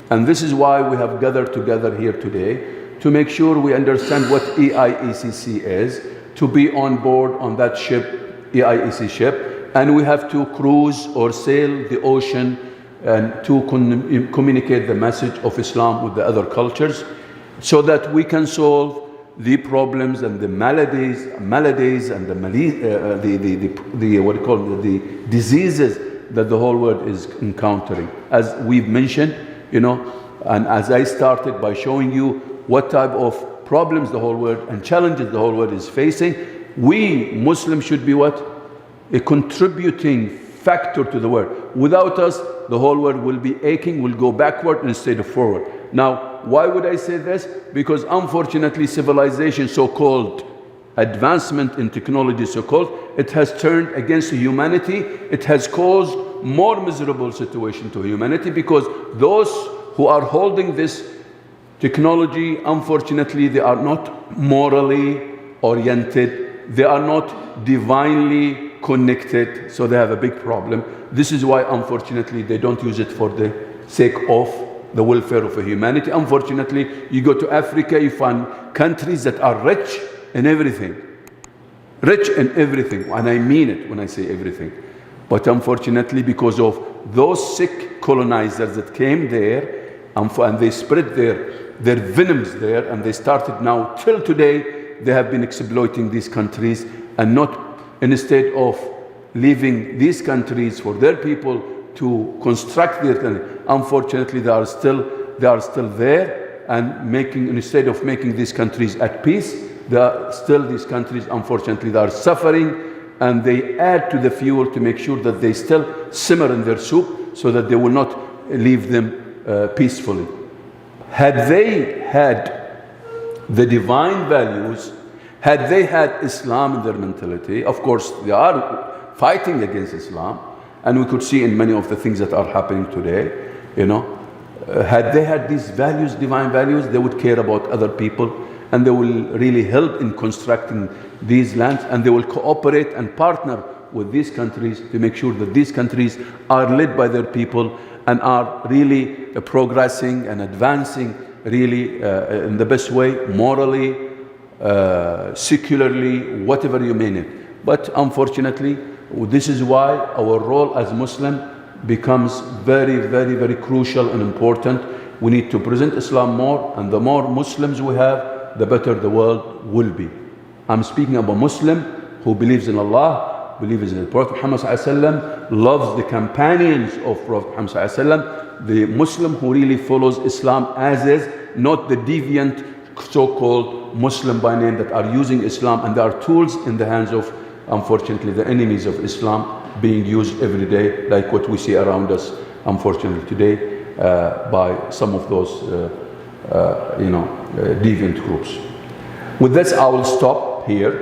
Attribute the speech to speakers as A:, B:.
A: And this is why we have gathered together here today, to make sure we understand what EIECC is, to be on board on that ship, EIEC ship, and we have to cruise or sail the ocean and to communicate the message of Islam with the other cultures, so that we can solve the problems and the maladies and the diseases that the whole world is encountering. As we've mentioned, and as I started by showing you what type of problems the whole world and challenges the whole world is facing, we Muslims should be what? A contributing factor to the world. Without us, the whole world will be aching, will go backward instead of forward. Now, why would I say this? Because unfortunately, civilization, so-called advancement in technology, so-called, it has turned against humanity. It has caused more miserable situation to humanity, because those who are holding this technology, unfortunately, they are not morally oriented. They are not divinely connected, so they have a big problem. This is why, unfortunately, they don't use it for the sake of the welfare of humanity. Unfortunately, you go to Africa, you find countries that are rich in everything. Rich in everything, and I mean it when I say everything. But unfortunately, because of those sick colonizers that came there, and they spread their venoms there, and they started now, till today, they have been exploiting these countries, and not, instead of leaving these countries for their people to construct their country, unfortunately they are still there, and instead of making these countries at peace, these countries, unfortunately, they are suffering, and they add to the fuel to make sure that they still simmer in their soup, so that they will not leave them peacefully. Had they had the divine values, had they had Islam in their mentality, of course they are fighting against Islam, and we could see in many of the things that are happening today, had they had these values, divine values, they would care about other people, and they will really help in constructing these lands, and they will cooperate and partner with these countries to make sure that these countries are led by their people and are really progressing and advancing really in the best way, morally, secularly, whatever you mean it. But unfortunately, this is why our role as Muslim becomes very, very, very crucial and important. We need to present Islam more, and the more Muslims we have, the better the world will be. I'm speaking about a Muslim who believes in Allah, believes in the Prophet Muhammad ﷺ, loves the companions of Prophet Muhammad ﷺ, the Muslim who really follows Islam as is, not the deviant so-called Muslim by name that are using Islam, and there are tools in the hands of, unfortunately, the enemies of Islam being used every day, like what we see around us, unfortunately, today by some of those deviant groups. With this, I will stop here.